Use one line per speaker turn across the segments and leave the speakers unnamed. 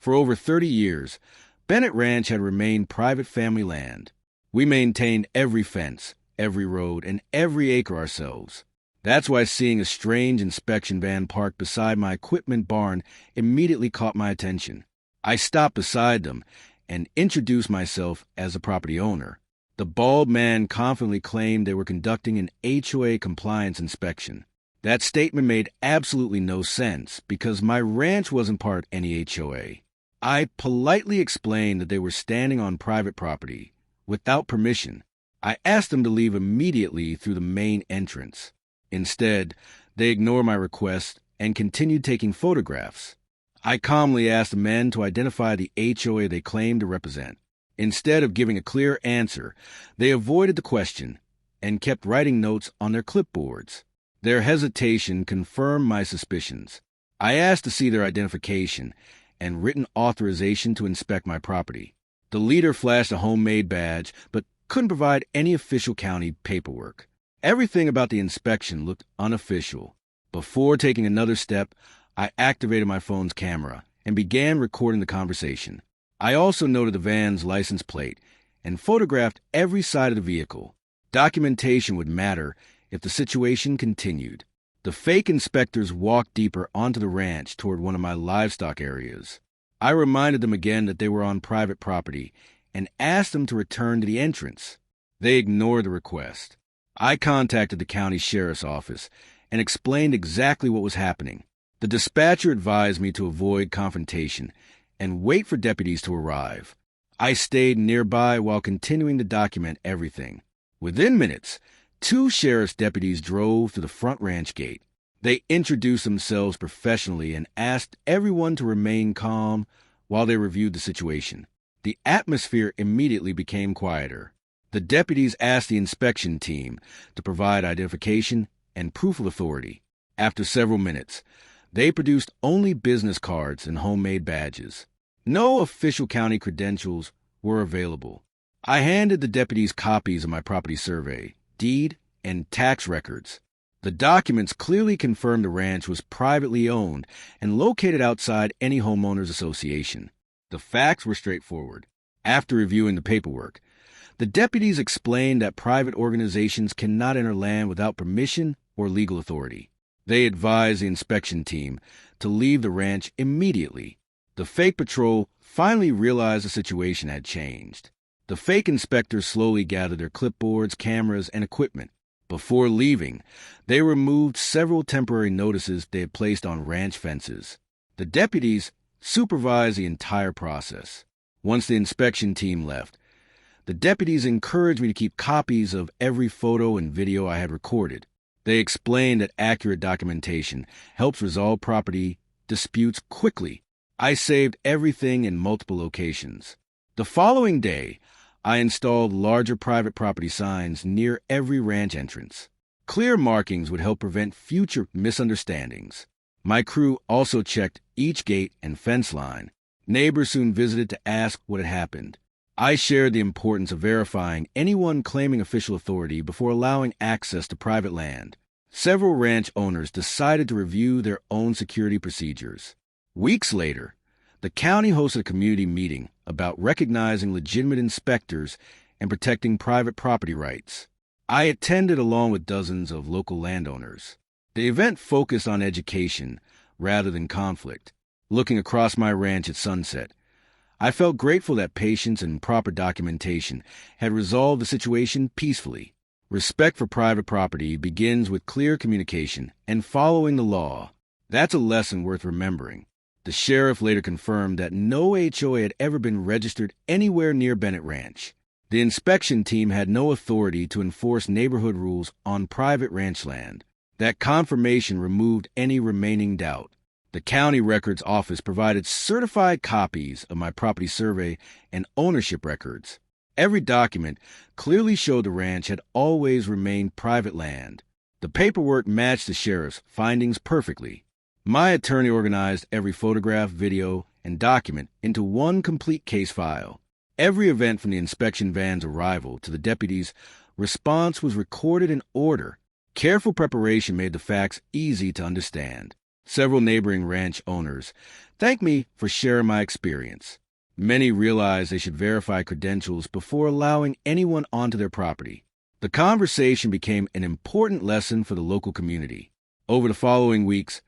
For over 30 years, Bennett Ranch had remained private family land. We maintained every fence, every road, and every acre ourselves. That's why seeing a strange inspection van parked beside my equipment barn immediately caught my attention. I stopped beside them and introduced myself as the property owner. The bald man confidently claimed they were conducting an HOA compliance inspection. That statement made absolutely no sense because my ranch wasn't part of any HOA. I politely explained that they were standing on private property, without permission. I asked them to leave immediately through the main entrance. Instead, they ignored my request and continued taking photographs. I calmly asked the men to identify the HOA they claimed to represent. Instead of giving a clear answer, they avoided the question and kept writing notes on their clipboards. Their hesitation confirmed my suspicions. I asked to see their identification and written authorization to inspect my property. The leader flashed a homemade badge, but couldn't provide any official county paperwork. Everything about the inspection looked unofficial. Before taking another step, I activated my phone's camera and began recording the conversation. I also noted the van's license plate and photographed every side of the vehicle. Documentation would matter if the situation continued. The fake inspectors walked deeper onto the ranch toward one of my livestock areas. I reminded them again that they were on private property and asked them to return to the entrance. They ignored the request. I contacted the county sheriff's office and explained exactly what was happening. The dispatcher advised me to avoid confrontation and wait for deputies to arrive. I stayed nearby while continuing to document everything. Within minutes, 2 sheriff's deputies drove to the front ranch gate. They introduced themselves professionally and asked everyone to remain calm while they reviewed the situation. The atmosphere immediately became quieter. The deputies asked the inspection team to provide identification and proof of authority. After several minutes, they produced only business cards and homemade badges. No official county credentials were available. I handed the deputies copies of my property survey, deed, and tax records. The documents clearly confirmed the ranch was privately owned and located outside any homeowners association. The facts were straightforward. After reviewing the paperwork, the deputies explained that private organizations cannot enter land without permission or legal authority. They advised the inspection team to leave the ranch immediately. The fake patrol finally realized the situation had changed. The fake inspectors slowly gathered their clipboards, cameras, and equipment. Before leaving, they removed several temporary notices they had placed on ranch fences. The deputies supervised the entire process. Once the inspection team left, the deputies encouraged me to keep copies of every photo and video I had recorded. They explained that accurate documentation helps resolve property disputes quickly. I saved everything in multiple locations. The following day, I installed larger private property signs near every ranch entrance. Clear markings would help prevent future misunderstandings. My crew also checked each gate and fence line. Neighbors soon visited to ask what had happened. I shared the importance of verifying anyone claiming official authority before allowing access to private land. Several ranch owners decided to review their own security procedures. Weeks later, the county hosted a community meeting about recognizing legitimate inspectors and protecting private property rights. I attended along with dozens of local landowners. The event focused on education rather than conflict. Looking across my ranch at sunset, I felt grateful that patience and proper documentation had resolved the situation peacefully. Respect for private property begins with clear communication and following the law. That's a lesson worth remembering. The sheriff later confirmed that no HOA had ever been registered anywhere near Bennett Ranch. The inspection team had no authority to enforce neighborhood rules on private ranch land. That confirmation removed any remaining doubt. The county records office provided certified copies of my property survey and ownership records. Every document clearly showed the ranch had always remained private land. The paperwork matched the sheriff's findings perfectly. My attorney organized every photograph, video, and document into one complete case file. Every event from the inspection van's arrival to the deputies' response was recorded in order. Careful preparation made the facts easy to understand. Several neighboring ranch owners thanked me for sharing my experience. Many realized they should verify credentials before allowing anyone onto their property. The conversation became an important lesson for the local community. Over the following weeks,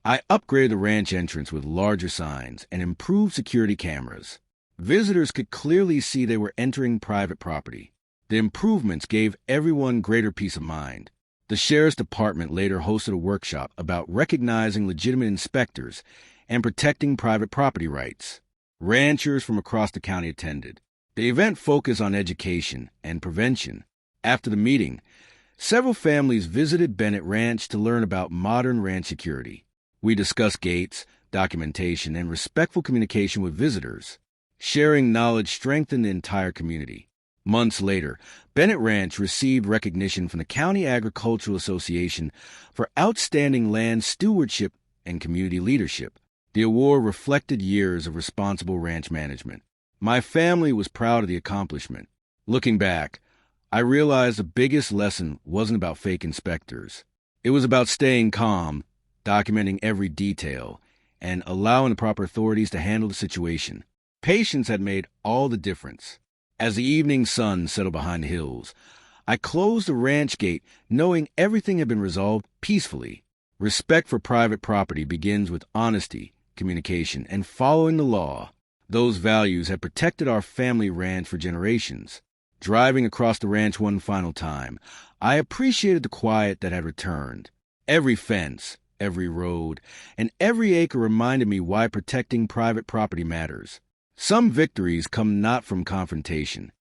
I upgraded the ranch entrance with larger signs and improved security cameras. Visitors could clearly see they were entering private property. The improvements gave everyone greater peace of mind. The Sheriff's Department later hosted a workshop about recognizing legitimate inspectors and protecting private property rights. Ranchers from across the county attended. The event focused on education and prevention. After the meeting, several families visited Bennett Ranch to learn about modern ranch security. We discussed gates, documentation, and respectful communication with visitors. Sharing knowledge strengthened the entire community. Months later, Bennett Ranch received recognition from the County Agricultural Association for outstanding land stewardship and community leadership. The award reflected years of responsible ranch management. My family was proud of the accomplishment. Looking back, I realized the biggest lesson wasn't about fake inspectors. It was about staying calm, documenting every detail, and allowing the proper authorities to handle the situation. Patience had made all the difference. As the evening sun settled behind the hills, I closed the ranch gate knowing everything had been resolved peacefully. Respect for private property begins with honesty, communication, and following the law. Those values had protected our family ranch for generations. Driving across the ranch one final time, I appreciated the quiet that had returned. Every fence, every road, and every acre reminded me why protecting private property matters. Some victories come not from confrontation,